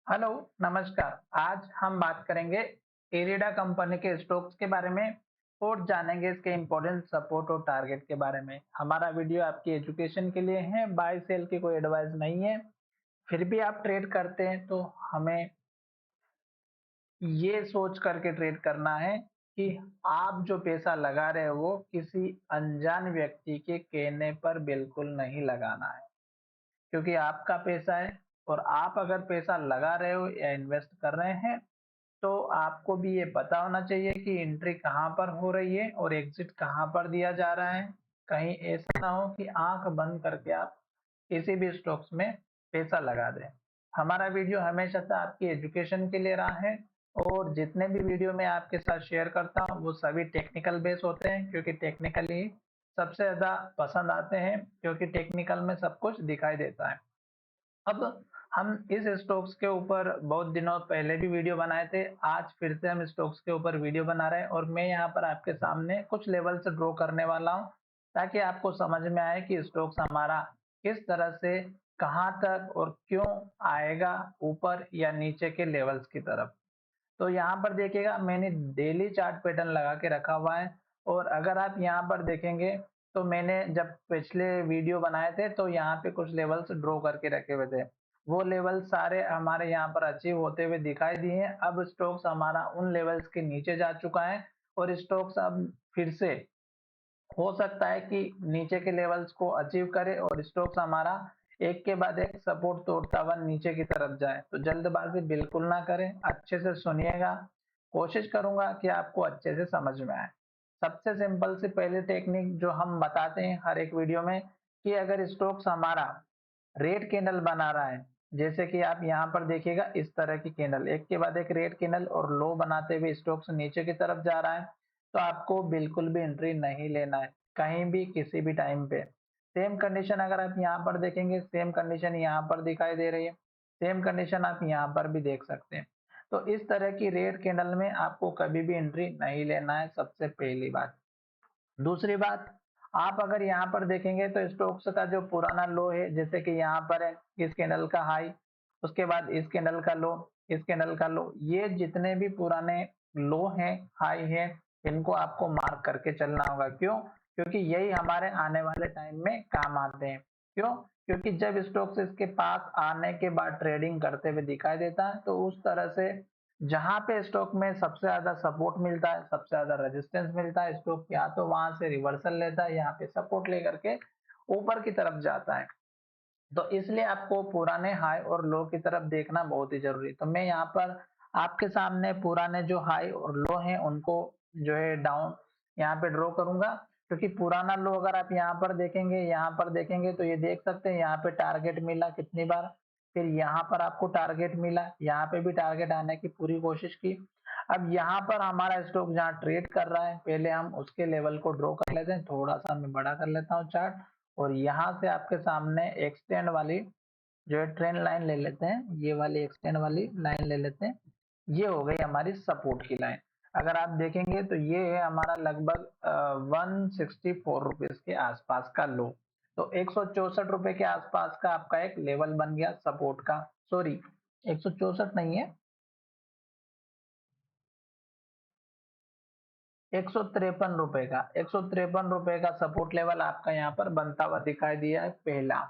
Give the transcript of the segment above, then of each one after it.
Hello, नमस्कार। आज हम बात करेंगे एरिडा कंपनी के स्टॉक्स के बारे में और जानेंगे इसके इम्पोर्टेंट सपोर्ट और टारगेट के बारे में। हमारा वीडियो आपकी एजुकेशन के लिए है, बाय सेल की कोई एडवाइस नहीं है। फिर भी आप ट्रेड करते हैं तो हमें ये सोच करके ट्रेड करना है कि आप जो पैसा लगा रहे हो वो किसी अनजान व्यक्ति के कहने पर बिल्कुल नहीं लगाना है, क्योंकि आपका पैसा है। और आप अगर पैसा लगा रहे हो या इन्वेस्ट कर रहे हैं तो आपको भी ये पता होना चाहिए कि एंट्री कहाँ पर हो रही है और एग्जिट कहाँ पर दिया जा रहा है। कहीं ऐसा ना हो कि आंख बंद करके आप किसी भी स्टॉक्स में पैसा लगा दें। हमारा वीडियो हमेशा से आपकी एजुकेशन के लिए रहा है और जितने भी वीडियो मैं आपके साथ शेयर करता हूँ वो सभी टेक्निकल बेस होते हैं, क्योंकि टेक्निकली सबसे ज्यादा पसंद आते हैं, क्योंकि टेक्निकल में सब कुछ दिखाई देता है। अब हम इस स्टॉक्स के ऊपर बहुत दिनों पहले भी वीडियो बनाए थे। आज फिर से हम स्टॉक्स के ऊपर वीडियो बना रहे हैं और मैं यहाँ पर आपके सामने कुछ लेवल से ड्रॉ करने वाला हूँ, ताकि आपको समझ में आए कि स्टॉक्स हमारा किस तरह से कहाँ तक और क्यों आएगा, ऊपर या नीचे के लेवल्स की तरफ। तो यहाँ पर देखिएगा, मैंने डेली चार्ट पैटर्न लगा के रखा हुआ है। और अगर आप यहाँ पर देखेंगे तो मैंने जब पिछले वीडियो बनाए थे तो यहाँ पे कुछ लेवल्स ड्रॉ करके रखे हुए थे। वो लेवल सारे हमारे यहाँ पर अचीव होते हुए दिखाई दिए हैं। अब स्टॉक्स हमारा उन लेवल्स के नीचे जा चुका है और स्टॉक्स अब फिर से हो सकता है कि नीचे के लेवल्स को अचीव करे और स्टॉक्स हमारा एक के बाद एक सपोर्ट तोड़ता हुआ नीचे की तरफ जाए। तो जल्दबाजी बिल्कुल ना करें, अच्छे से सुनिएगा। कोशिश करूंगा कि आपको अच्छे से समझ में आए। सबसे सिंपल से पहले टेक्निक जो हम बताते हैं हर एक वीडियो में, कि अगर स्टॉक्स हमारा रेड कैंडल बना रहा है, जैसे कि आप यहाँ पर देखिएगा, इस तरह की कैंडल एक के बाद एक रेड कैंडल और लो बनाते हुए स्टॉक्स नीचे की तरफ जा रहा है, तो आपको बिल्कुल भी एंट्री नहीं लेना है कहीं भी किसी भी टाइम पे। सेम कंडीशन अगर आप यहाँ पर देखेंगे, सेम कंडीशन यहाँ पर दिखाई दे रही है, सेम कंडीशन आप यहाँ पर भी देख सकते हैं। तो इस तरह की रेड कैंडल में आपको कभी भी एंट्री नहीं लेना है, सबसे पहली बात। दूसरी बात, आप अगर यहाँ पर देखेंगे तो स्टोक्स का जो पुराना लो है, जैसे कि यहाँ पर है इस कैंडल का हाई, उसके बाद इस कैंडल का लो, इस कैंडल का लो, ये जितने भी पुराने लो हैं, हाई है, इनको आपको मार्क करके चलना होगा। क्यों? क्योंकि यही हमारे आने वाले टाइम में काम आते हैं। क्यों? क्योंकि जब स्टॉक्स इसके पास आने के बाद ट्रेडिंग करते हुए दिखाई देता है, तो उस तरह से जहां पे स्टॉक में सबसे ज्यादा सपोर्ट मिलता है, सबसे ज्यादा रेजिस्टेंस मिलता है, स्टॉक या तो वहां से रिवर्सल लेता है, यहाँ पे सपोर्ट लेकर के ऊपर की तरफ जाता है। तो इसलिए आपको पुराने हाई और लो की तरफ देखना बहुत ही जरूरी है। तो मैं यहाँ पर आपके सामने पुराने जो हाई और लो हैं उनको जो है डाउन यहाँ पे ड्रॉ करूंगा। क्योंकि पुराना लो अगर आप यहाँ पर देखेंगे तो ये देख सकते हैं, यहाँ पे टारगेट मिला कितनी बार, फिर यहाँ पर आपको टारगेट मिला, यहाँ पे भी टारगेट आने की पूरी कोशिश की। अब यहाँ पर हमारा स्टॉक जहाँ ट्रेड कर रहा है, पहले हम उसके लेवल को ड्रॉ कर लेते हैं। थोड़ा सा मैं बड़ा कर लेता हूँ चार्ट, और यहाँ से आपके सामने एक्सटेंड वाली जो है ट्रेंड लाइन ले लेते हैं, ये वाली एक्सटेंड वाली लाइन ले लेते हैं। ये हो गई हमारी सपोर्ट की लाइन। अगर आप देखेंगे तो ये है हमारा लगभग 164 रुपीज के आसपास का लो। तो 164 रुपए के आसपास का आपका एक लेवल बन गया सपोर्ट का। सॉरी, 164 नहीं है, 153 रुपए का, 153 रुपए का सपोर्ट लेवल आपका यहाँ पर बनता हुआ दिखाई दिया है पहला।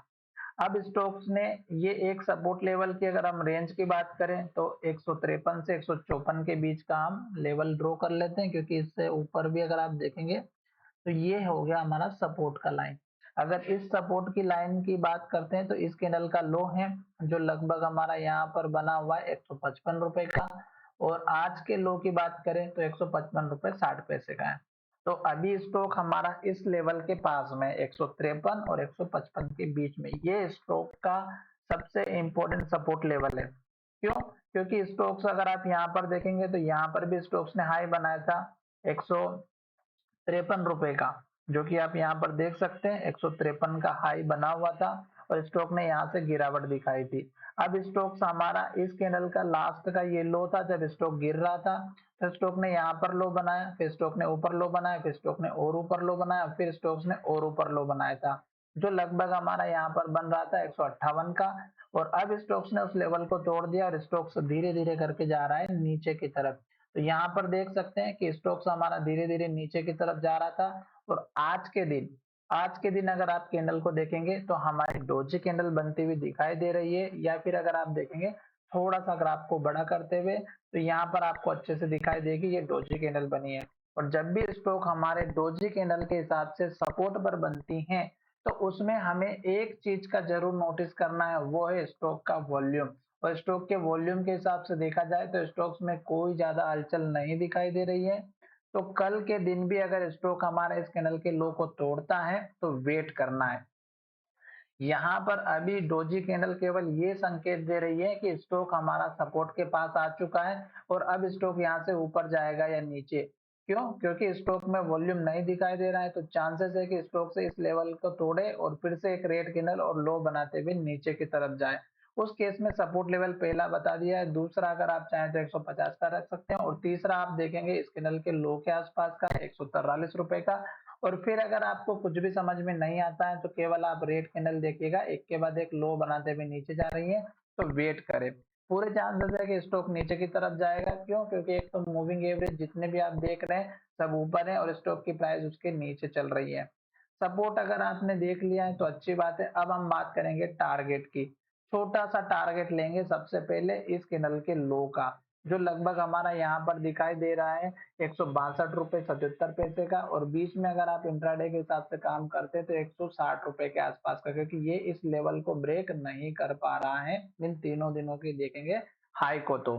अब स्टॉक्स ने ये एक सपोर्ट लेवल की अगर हम रेंज की बात करें तो 153 से 154 के बीच का हम लेवल ड्रॉ कर लेते हैं, क्योंकि इससे ऊपर भी अगर आप देखेंगे तो ये हो गया हमारा सपोर्ट का लाइन। अगर इस सपोर्ट की लाइन की बात करते हैं तो इस कैंडल का लो है जो लगभग हमारा यहाँ पर बना हुआ है 155 रुपए का, और आज के लो की बात करें तो 155 रुपए 60 पैसे का है। तो अभी स्टॉक हमारा इस लेवल के पास में 153 और 155 के बीच में, ये स्टॉक का सबसे इंपॉर्टेंट सपोर्ट लेवल है। क्यों? क्योंकि स्टॉक्स अगर आप यहाँ पर देखेंगे तो यहाँ पर भी स्टॉक्स ने हाई बनाया था 153 रुपए का, जो कि आप यहाँ पर देख सकते हैं 153 का हाई बना हुआ था और स्टॉक ने यहाँ से गिरावट दिखाई थी। अब स्टॉक्स हमारा इस कैंडल का लास्ट का ये लो था जब स्टॉक गिर रहा था, फिर स्टॉक ने यहाँ पर लो बनाया, फिर स्टॉक ने ऊपर लो बनाया, फिर स्टॉक ने और ऊपर लो बनाया, फिर स्टॉक्स ने और ऊपर लो बनाया था। जो लगभग हमारा यहाँ पर बन रहा था 158 का, और अब स्टॉक्स ने उस लेवल को तोड़ दिया और स्टॉक्स धीरे धीरे करके जा रहा है नीचे की तरफ। तो यहाँ पर देख सकते हैं कि स्टॉक्स हमारा धीरे धीरे नीचे की तरफ जा रहा था, और आज के दिन अगर आप कैंडल को देखेंगे तो हमारी डोजी कैंडल बनती हुई दिखाई दे रही है, या फिर अगर आप देखेंगे थोड़ा सा ग्राफ को बड़ा करते हुए तो यहाँ पर आपको अच्छे से दिखाई देगी ये डोजी कैंडल बनी है। और जब भी स्टॉक हमारे डोजी कैंडल के हिसाब से सपोर्ट पर बनती हैं तो उसमें हमें एक चीज का जरूर नोटिस करना है, वो है स्टॉक का वॉल्यूम। और स्टॉक के वॉल्यूम के हिसाब से देखा जाए तो स्टॉक्स में कोई ज्यादा हलचल नहीं दिखाई दे रही है। तो कल के दिन भी अगर स्टॉक हमारे इस कैंडल के लो को तोड़ता है तो वेट करना है। यहाँ पर अभी डोजी कैंडल केवल ये संकेत दे रही है कि स्टॉक हमारा सपोर्ट के पास आ चुका है और अब स्टॉक यहाँ से ऊपर जाएगा या नीचे। क्यों? क्योंकि स्टॉक में वॉल्यूम नहीं दिखाई दे रहा है, तो चांसेस है कि स्टॉक से इस लेवल को तोड़े और फिर से एक रेड कैंडल और लो बनाते हुए नीचे की तरफ जाए। उस केस में सपोर्ट लेवल पहला बता दिया है, दूसरा अगर आप चाहें तो 150 का रख सकते हैं, और तीसरा आप देखेंगे इस कैंडल के लो के आसपास का 143 रुपए का। और फिर अगर आपको कुछ भी समझ में नहीं आता है तो केवल आप रेड कैंडल देखिएगा, एक के बाद एक लो बनाते हुए नीचे जा रही है, तो वेट करें। पूरे चांसेस है कि स्टॉक नीचे की तरफ जाएगा। क्यों? क्योंकि एक तो मूविंग एवरेज जितने भी आप देख रहे हैं सब ऊपर है और स्टॉक की प्राइस उसके नीचे चल रही है। सपोर्ट अगर आपने देख लिया है तो अच्छी बात है। अब हम बात करेंगे टारगेट की। छोटा सा टारगेट लेंगे सबसे पहले इस कैंडल के लो का, जो लगभग हमारा यहाँ पर दिखाई दे रहा है 162 रुपए 77 पैसे का, और बीच में अगर आप इंट्राडे के हिसाब से काम करते हैं तो 160 रुपए के आसपास का, क्योंकि ये इस लेवल को ब्रेक नहीं कर पा रहा है इन तीनों दिनों की देखेंगे हाई को। तो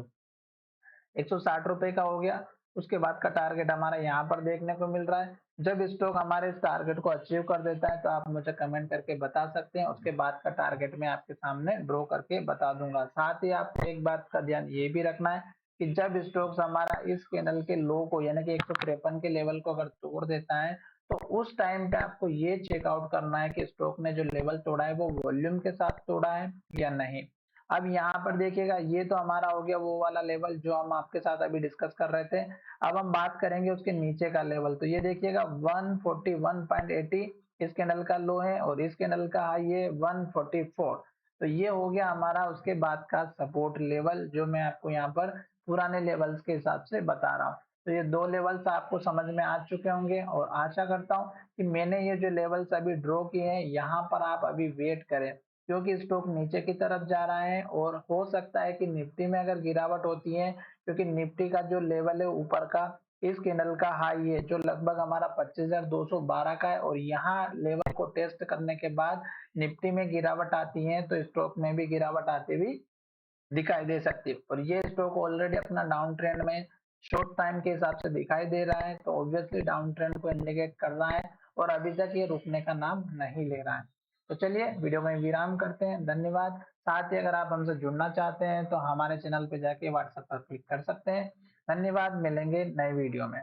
160 रुपए का हो गया। उसके बाद का टारगेट हमारा यहाँ पर देखने को मिल रहा है। जब स्टॉक हमारे इस टारगेट को अचीव कर देता है तो आप मुझे कमेंट करके बता सकते हैं, उसके बाद का टारगेट मैं आपके सामने ड्रॉ करके बता दूंगा। साथ ही आपको एक बात का ध्यान ये भी रखना है कि जब स्टॉक्स हमारा इस कैंडल के लो को यानी कि 153 के लेवल को अगर तोड़ देता है तो उस टाइम पे आपको ये चेकआउट करना है कि स्टॉक ने जो लेवल तोड़ा है वो वॉल्यूम के साथ तोड़ा है या नहीं। अब यहाँ पर देखिएगा ये तो हमारा हो गया वो वाला लेवल जो हम आपके साथ अभी डिस्कस कर रहे थे। अब हम बात करेंगे उसके नीचे का लेवल। तो ये देखिएगा 141.80 इस कैंडल का लो है और इस कैंडल का हाई है 144। तो ये हो गया हमारा उसके बाद का सपोर्ट लेवल, जो मैं आपको यहाँ पर पुराने लेवल्स के हिसाब से बता रहा हूँ। तो ये दो लेवल्स आपको समझ में आ चुके होंगे और आशा करता हूँ कि मैंने ये जो लेवल्स अभी ड्रॉ किए हैं यहाँ पर आप अभी वेट करें, क्योंकि स्टॉक नीचे की तरफ जा रहा है और हो सकता है कि निफ्टी में अगर गिरावट होती है, क्योंकि निफ्टी का जो लेवल है ऊपर का इस कैंडल का हाई है जो लगभग हमारा 25,212 का है, और यहाँ लेवल को टेस्ट करने के बाद निफ्टी में गिरावट आती है तो स्टॉक में भी गिरावट आती हुई दिखाई दे सकती है। और ये स्टॉक ऑलरेडी अपना डाउन ट्रेंड में शॉर्ट टाइम के हिसाब से दिखाई दे रहा है, तो ऑब्वियसली डाउन ट्रेंड को इंडिकेट कर रहा है और अभी तक ये रुकने का नाम नहीं ले रहा है। तो चलिए वीडियो में विराम करते हैं। धन्यवाद। साथ ही अगर आप हमसे जुड़ना चाहते हैं तो हमारे चैनल पे जाके व्हाट्सएप पर क्लिक कर सकते हैं। धन्यवाद। मिलेंगे नए वीडियो में।